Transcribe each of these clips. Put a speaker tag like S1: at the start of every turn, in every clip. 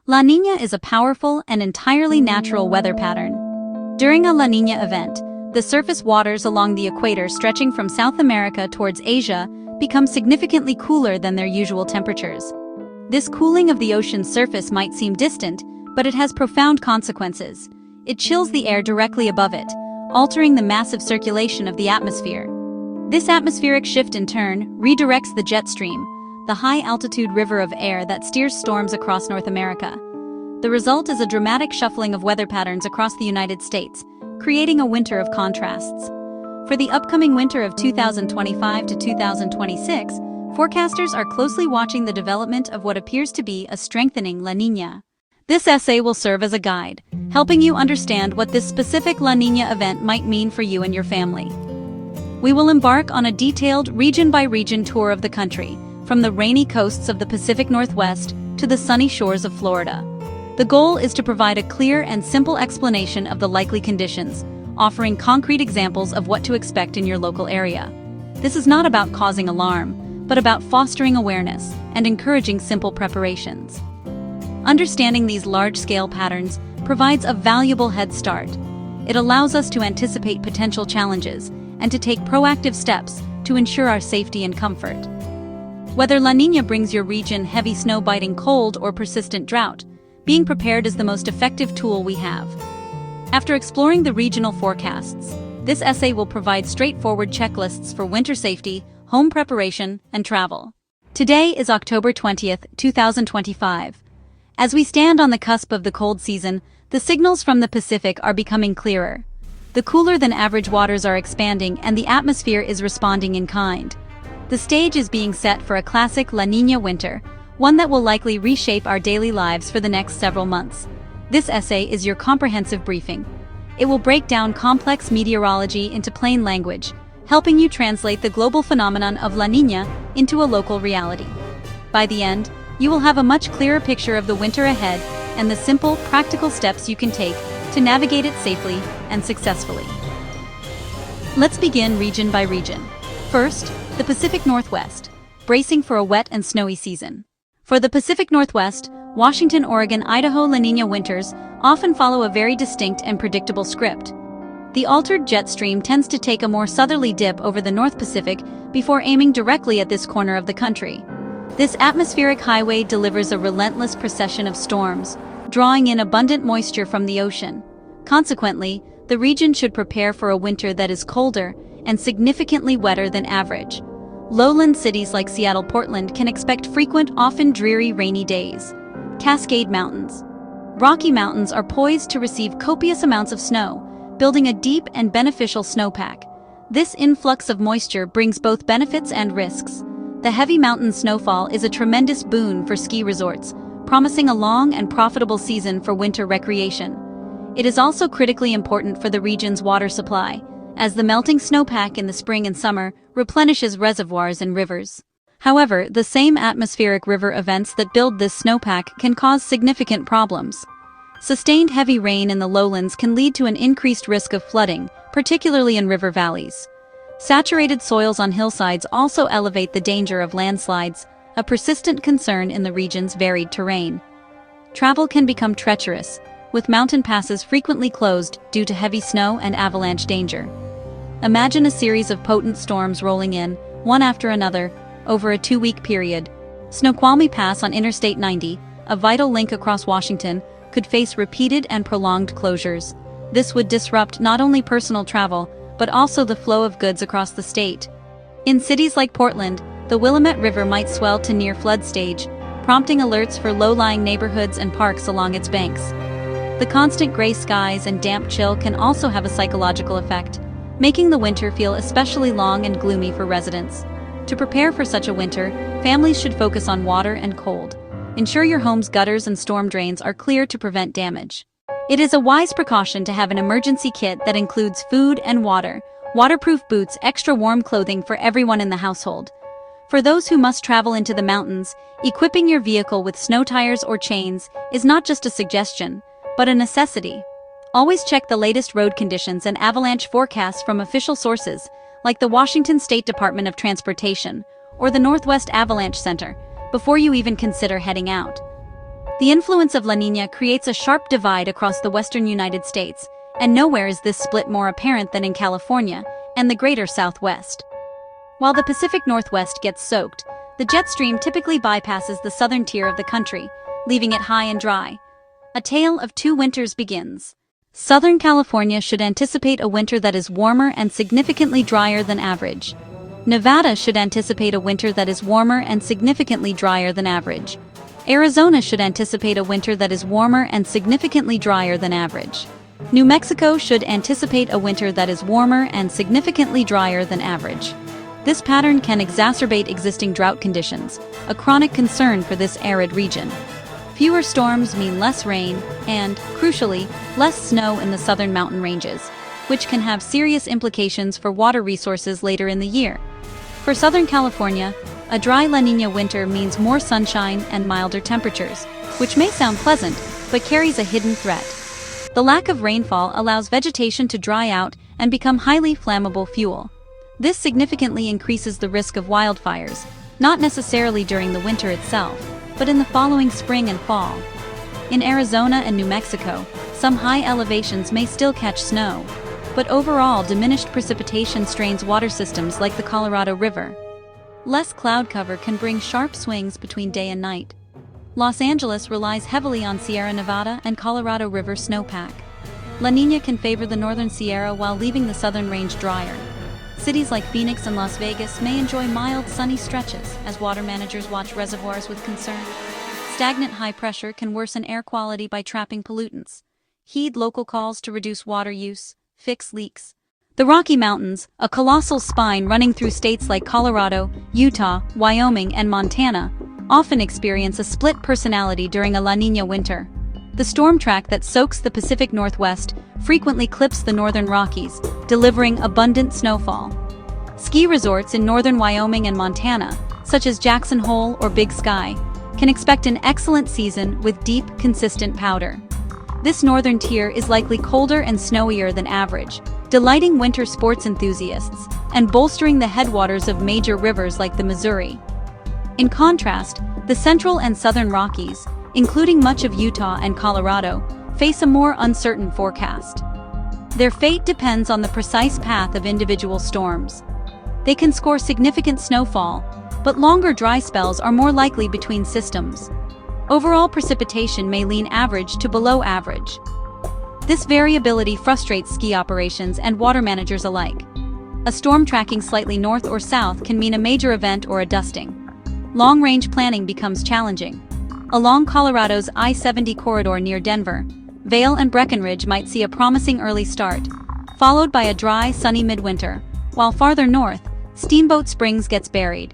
S1: La Niña is a powerful and entirely natural weather pattern. During a La Niña event, the surface waters along the equator stretching from South America towards Asia become significantly cooler than their usual temperatures. This cooling of the ocean's surface might seem distant, but it has profound consequences. It chills the air directly above it, altering the massive circulation of the atmosphere. This atmospheric shift in turn redirects the jet stream, the high-altitude river of air that steers storms across North America. The result is a dramatic shuffling of weather patterns across the United States, creating a winter of contrasts. For the upcoming winter of 2025 to 2026, forecasters are closely watching the development of what appears to be a strengthening La Niña. This essay will serve as a guide, helping you understand what this specific La Niña event might mean for you and your family. We will embark on a detailed region-by-region tour of the country, from the rainy coasts of the Pacific Northwest to the sunny shores of Florida. The goal is to provide a clear and simple explanation of the likely conditions, offering concrete examples of what to expect in your local area. This is not about causing alarm, but about fostering awareness and encouraging simple preparations. Understanding these large-scale patterns provides a valuable head start. It allows us to anticipate potential challenges and to take proactive steps to ensure our safety and comfort. Whether La Niña brings your region heavy snow-biting cold or persistent drought, being prepared is the most effective tool we have. After exploring the regional forecasts, this essay will provide straightforward checklists for winter safety, home preparation, and travel. Today is October 20th, 2025. As we stand on the cusp of the cold season, the signals from the Pacific are becoming clearer. The cooler-than-average waters are expanding and the atmosphere is responding in kind. The stage is being set for a classic La Niña winter, one that will likely reshape our daily lives for the next several months. This essay is your comprehensive briefing. It will break down complex meteorology into plain language, helping you translate the global phenomenon of La Niña into a local reality. By the end, you will have a much clearer picture of the winter ahead and the simple, practical steps you can take to navigate it safely and successfully. Let's begin region by region. First, the Pacific Northwest, bracing for a wet and snowy season. For the Pacific Northwest, Washington, Oregon, Idaho La Niña winters often follow a very distinct and predictable script. The altered jet stream tends to take a more southerly dip over the North Pacific before aiming directly at this corner of the country. This atmospheric highway delivers a relentless procession of storms, drawing in abundant moisture from the ocean. Consequently, the region should prepare for a winter that is colder and significantly wetter than average. Lowland cities like Seattle, Portland can expect frequent, often dreary rainy days. Cascade Mountains. Rocky Mountains are poised to receive copious amounts of snow, building a deep and beneficial snowpack. This influx of moisture brings both benefits and risks. The heavy mountain snowfall is a tremendous boon for ski resorts, promising a long and profitable season for winter recreation. It is also critically important for the region's water supply, as the melting snowpack in the spring and summer replenishes reservoirs and rivers. However, the same atmospheric river events that build this snowpack can cause significant problems. Sustained heavy rain in the lowlands can lead to an increased risk of flooding, particularly in river valleys. Saturated soils on hillsides also elevate the danger of landslides, a persistent concern in the region's varied terrain. Travel can become treacherous, with mountain passes frequently closed due to heavy snow and avalanche danger. Imagine a series of potent storms rolling in, one after another, over a 2-week period. Snoqualmie Pass on Interstate 90, a vital link across Washington, could face repeated and prolonged closures. This would disrupt not only personal travel, but also the flow of goods across the state. In cities like Portland, the Willamette River might swell to near flood stage, prompting alerts for low-lying neighborhoods and parks along its banks. The constant gray skies and damp chill can also have a psychological effect, making the winter feel especially long and gloomy for residents. To prepare for such a winter, families should focus on water and cold. Ensure your home's gutters and storm drains are clear to prevent damage. It is a wise precaution to have an emergency kit that includes food and water, waterproof boots, extra warm clothing for everyone in the household. For those who must travel into the mountains, equipping your vehicle with snow tires or chains is not just a suggestion, but a necessity. Always check the latest road conditions and avalanche forecasts from official sources, like the Washington State Department of Transportation or the Northwest Avalanche Center, before you even consider heading out. The influence of La Niña creates a sharp divide across the western United States, and nowhere is this split more apparent than in California and the greater Southwest. While the Pacific Northwest gets soaked, the jet stream typically bypasses the southern tier of the country, leaving it high and dry. A tale of two winters begins. Southern California should anticipate a winter that is warmer and significantly drier than average. Nevada should anticipate a winter that is warmer and significantly drier than average. Arizona should anticipate a winter that is warmer and significantly drier than average. New Mexico should anticipate a winter that is warmer and significantly drier than average. This pattern can exacerbate existing drought conditions, a chronic concern for this arid region. Fewer storms mean less rain and, crucially, less snow in the southern mountain ranges, which can have serious implications for water resources later in the year. For Southern California, a dry La Niña winter means more sunshine and milder temperatures, which may sound pleasant, but carries a hidden threat. The lack of rainfall allows vegetation to dry out and become highly flammable fuel. This significantly increases the risk of wildfires, not necessarily during the winter itself, but in the following spring and fall. In Arizona and New Mexico, some high elevations may still catch snow, but overall diminished precipitation strains water systems like the Colorado River. Less cloud cover can bring sharp swings between day and night. Los Angeles relies heavily on Sierra Nevada and Colorado River snowpack. La Niña can favor the northern Sierra while leaving the southern range drier. Cities like Phoenix and Las Vegas may enjoy mild, sunny stretches as water managers watch reservoirs with concern. Stagnant high pressure can worsen air quality by trapping pollutants. Heed local calls to reduce water use, fix leaks. The Rocky Mountains, a colossal spine running through states like Colorado, Utah, Wyoming, and Montana, often experience a split personality during a La Niña winter. The storm track that soaks the Pacific Northwest frequently clips the northern Rockies, delivering abundant snowfall. Ski resorts in northern Wyoming and Montana, such as Jackson Hole or Big Sky, can expect an excellent season with deep, consistent powder. This northern tier is likely colder and snowier than average, delighting winter sports enthusiasts and bolstering the headwaters of major rivers like the Missouri. In contrast, the central and southern Rockies, including much of Utah and Colorado, face a more uncertain forecast. Their fate depends on the precise path of individual storms. They can score significant snowfall, but longer dry spells are more likely between systems. Overall precipitation may lean average to below average. This variability frustrates ski operations and water managers alike. A storm tracking slightly north or south can mean a major event or a dusting. Long-range planning becomes challenging. Along Colorado's I-70 corridor near Denver, Vail and Breckenridge might see a promising early start, followed by a dry, sunny midwinter, while farther north, Steamboat Springs gets buried.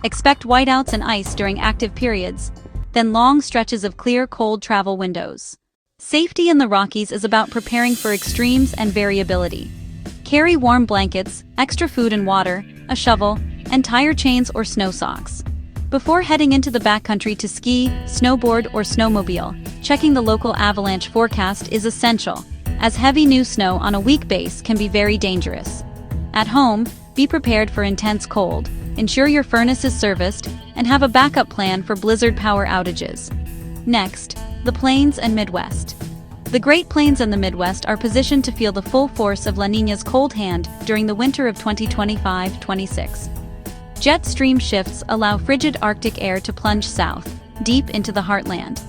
S1: Expect whiteouts and ice during active periods, then long stretches of clear, cold travel windows. Safety in the Rockies is about preparing for extremes and variability. Carry warm blankets, extra food and water, a shovel, and tire chains or snow socks. Before heading into the backcountry to ski, snowboard, or snowmobile, checking the local avalanche forecast is essential, as heavy new snow on a weak base can be very dangerous. At home, be prepared for intense cold, ensure your furnace is serviced, and have a backup plan for blizzard power outages. Next, the Plains and Midwest. The Great Plains and the Midwest are positioned to feel the full force of La Niña's cold hand during the winter of 2025-26. Jet stream shifts allow frigid Arctic air to plunge south, deep into the heartland.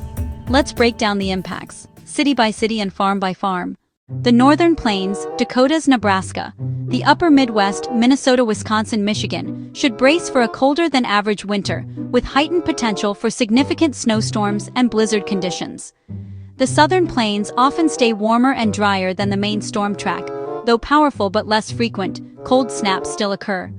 S1: Let's break down the impacts, city by city and farm by farm. The Northern Plains, Dakotas, Nebraska, the Upper Midwest, Minnesota, Wisconsin, Michigan, should brace for a colder than average winter, with heightened potential for significant snowstorms and blizzard conditions. The Southern Plains often stay warmer and drier than the main storm track, though powerful but less frequent, cold snaps still occur.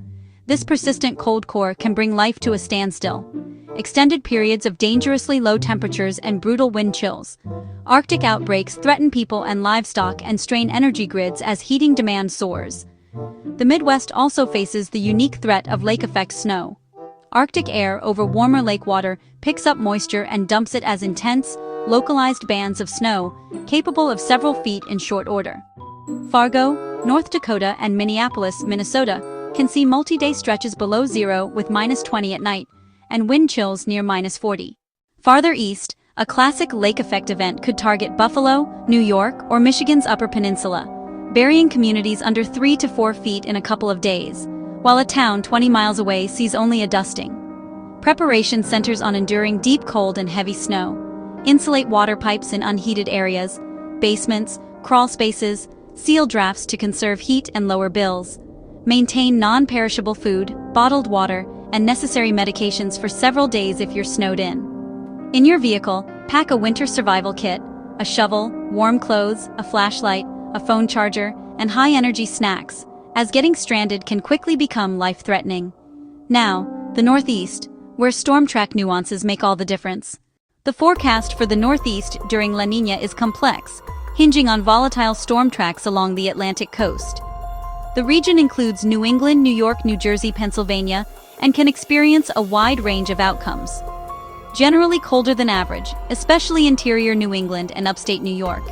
S1: This persistent cold core can bring life to a standstill. Extended periods of dangerously low temperatures and brutal wind chills. Arctic outbreaks threaten people and livestock and strain energy grids as heating demand soars. The Midwest also faces the unique threat of lake-effect snow. Arctic air over warmer lake water picks up moisture and dumps it as intense, localized bands of snow, capable of several feet in short order. Fargo, North Dakota, and Minneapolis, Minnesota, can see multi-day stretches below zero with -20 at night, and wind chills near -40. Farther east, a classic lake effect event could target Buffalo, New York, or Michigan's Upper Peninsula, burying communities under 3 to 4 feet in a couple of days, while a town 20 miles away sees only a dusting. Preparation centers on enduring deep cold and heavy snow. Insulate water pipes in unheated areas, basements, crawl spaces, seal drafts to conserve heat and lower bills. Maintain non-perishable food, bottled water, and necessary medications for several days if you're snowed in. In your vehicle, pack a winter survival kit, a shovel, warm clothes, a flashlight, a phone charger, and high-energy snacks, as getting stranded can quickly become life-threatening. Now, the Northeast, where storm track nuances make all the difference. The forecast for the Northeast during La Niña is complex, hinging on volatile storm tracks along the Atlantic coast. The region includes New England, New York, New Jersey, Pennsylvania, and can experience a wide range of outcomes. Generally colder than average, especially interior New England and upstate New York.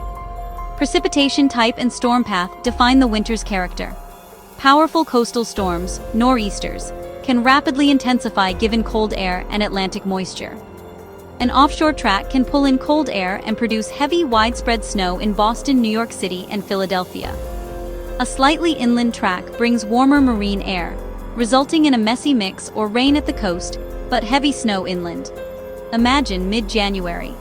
S1: Precipitation type and storm path define the winter's character. Powerful coastal storms, nor'easters, can rapidly intensify given cold air and Atlantic moisture. An offshore track can pull in cold air and produce heavy, widespread snow in Boston, New York City, and Philadelphia. A slightly inland track brings warmer marine air, resulting in a messy mix or rain at the coast, but heavy snow inland. Imagine mid-January.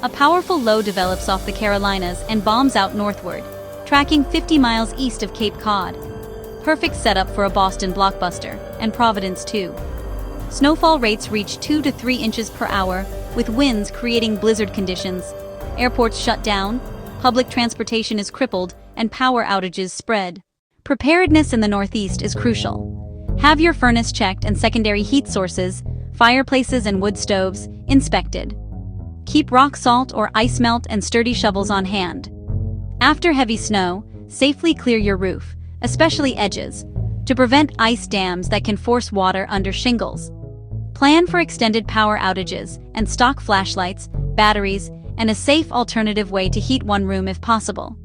S1: A powerful low develops off the Carolinas and bombs out northward, tracking 50 miles east of Cape Cod. Perfect setup for a Boston blockbuster, and Providence too. Snowfall rates reach 2 to 3 inches per hour, with winds creating blizzard conditions. Airports shut down, public transportation is crippled, and power outages spread. Preparedness in the Northeast is crucial. Have your furnace checked and secondary heat sources, fireplaces and wood stoves, inspected. Keep rock salt or ice melt and sturdy shovels on hand. After heavy snow, safely clear your roof, especially edges, to prevent ice dams that can force water under shingles. Plan for extended power outages and stock flashlights, batteries, and a safe alternative way to heat one room if possible.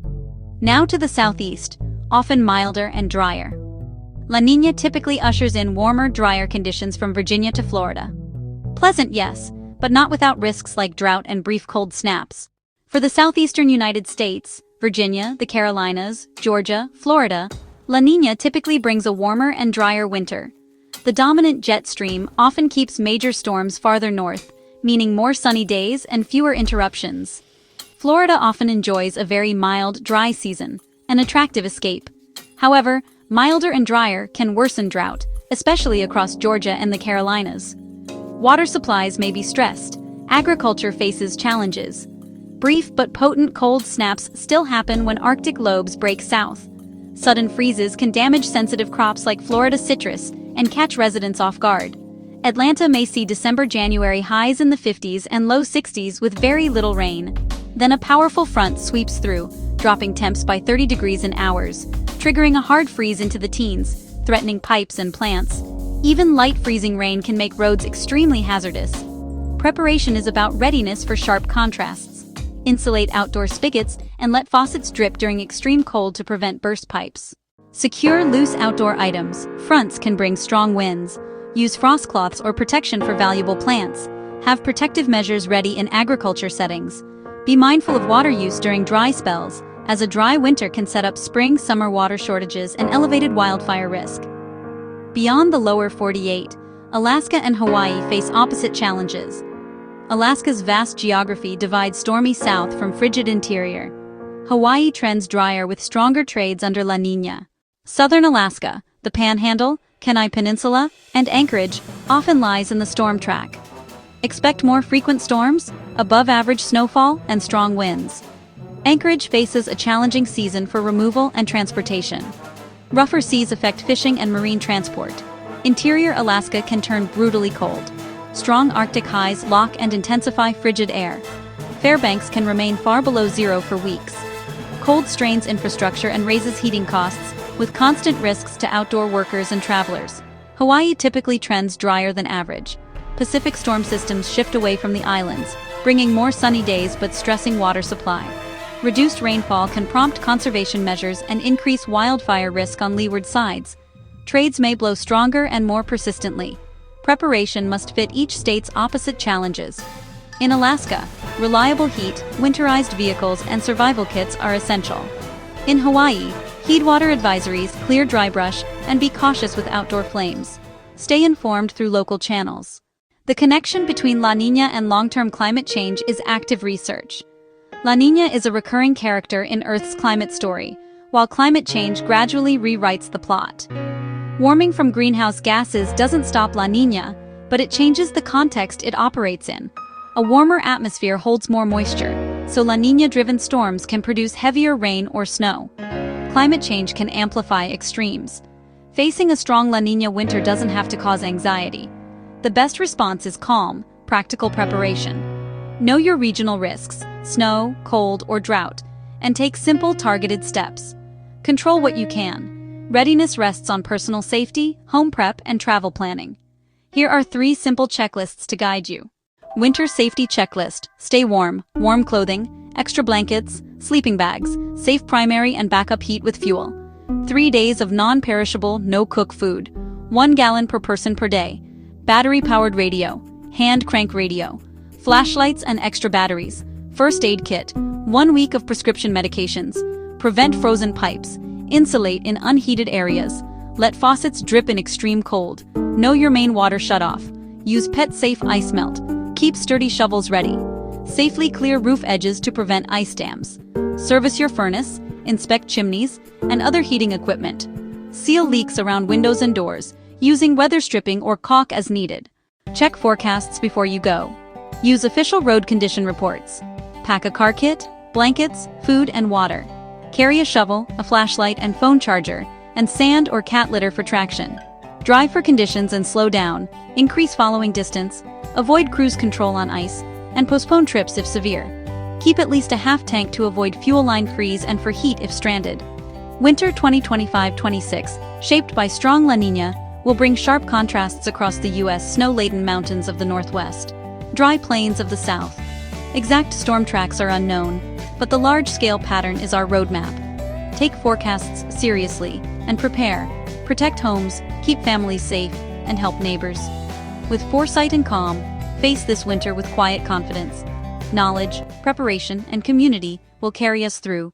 S1: Now to the southeast, often milder and drier. La Niña typically ushers in warmer, drier conditions from Virginia to Florida. Pleasant, yes, but not without risks like drought and brief cold snaps. For the southeastern United States, Virginia, the Carolinas, Georgia, Florida, La Niña typically brings a warmer and drier winter. The dominant jet stream often keeps major storms farther north, meaning more sunny days and fewer interruptions. Florida often enjoys a very mild, dry season, an attractive escape. However, milder and drier can worsen drought, especially across Georgia and the Carolinas. Water supplies may be stressed. Agriculture faces challenges. Brief but potent cold snaps still happen when Arctic lobes break south. Sudden freezes can damage sensitive crops like Florida citrus and catch residents off guard. Atlanta may see December-January highs in the 50s and low 60s with very little rain. Then a powerful front sweeps through, dropping temps by 30 degrees in hours, triggering a hard freeze into the teens, threatening pipes and plants. Even light freezing rain can make roads extremely hazardous. Preparation is about readiness for sharp contrasts. Insulate outdoor spigots and let faucets drip during extreme cold to prevent burst pipes. Secure loose outdoor items. Fronts can bring strong winds. Use frost cloths or protection for valuable plants. Have protective measures ready in agriculture settings. Be mindful of water use during dry spells, as a dry winter can set up spring-summer water shortages and elevated wildfire risk. Beyond the lower 48, Alaska and Hawaii face opposite challenges. Alaska's vast geography divides stormy south from frigid interior. Hawaii trends drier with stronger trades under La Niña. Southern Alaska, the Panhandle, Kenai Peninsula, and Anchorage often lies in the storm track. Expect more frequent storms, above-average snowfall, and strong winds. Anchorage faces a challenging season for removal and transportation. Rougher seas affect fishing and marine transport. Interior Alaska can turn brutally cold. Strong Arctic highs lock and intensify frigid air. Fairbanks can remain far below zero for weeks. Cold strains infrastructure and raises heating costs, with constant risks to outdoor workers and travelers. Hawaii typically trends drier than average. Pacific storm systems shift away from the islands, bringing more sunny days but stressing water supply. Reduced rainfall can prompt conservation measures and increase wildfire risk on leeward sides. Trades may blow stronger and more persistently. Preparation must fit each state's opposite challenges. In Alaska, reliable heat, winterized vehicles, and survival kits are essential. In Hawaii, heed water advisories, clear dry brush, and be cautious with outdoor flames. Stay informed through local channels. The connection between La Niña and long-term climate change is active research. La Niña is a recurring character in Earth's climate story, while climate change gradually rewrites the plot. Warming from greenhouse gases doesn't stop La Niña, but it changes the context it operates in. A warmer atmosphere holds more moisture, so La Niña-driven storms can produce heavier rain or snow. Climate change can amplify extremes. Facing a strong La Niña winter doesn't have to cause anxiety. The best response is calm, practical preparation. Know your regional risks, snow, cold, or drought, and take simple, targeted steps. Control what you can. Readiness rests on personal safety, home prep, and travel planning. Here are 3 simple checklists to guide you. Winter Safety Checklist. Stay warm, warm clothing, extra blankets, sleeping bags, safe primary and backup heat with fuel. 3 days of non-perishable, no-cook food. 1 gallon per person per day. Battery-powered radio, hand crank radio, flashlights and extra batteries. First aid kit. 1 week of prescription medications. Prevent frozen pipes. Insulate in unheated areas. Let faucets drip in extreme cold. Know your main water shutoff. Use pet-safe ice melt. Keep sturdy shovels ready. Safely clear roof edges to prevent ice dams. Service your furnace, inspect chimneys, and other heating equipment. Seal leaks around windows and doors, using weather stripping or caulk as needed. Check forecasts before you go. Use official road condition reports. Pack a car kit, blankets, food, and water. Carry a shovel, a flashlight and phone charger, and sand or cat litter for traction. Drive for conditions and slow down. Increase following distance. Avoid cruise control on ice, and postpone trips if severe. Keep at least a half tank to avoid fuel line freeze and for heat if stranded. Winter 2025-26, shaped by strong La Niña, will bring sharp contrasts across the U.S. snow-laden mountains of the Northwest, dry plains of the South. Exact storm tracks are unknown, but the large-scale pattern is our roadmap. Take forecasts seriously and prepare. Protect homes, keep families safe, and help neighbors. With foresight and calm, face this winter with quiet confidence. Knowledge, preparation, and community will carry us through.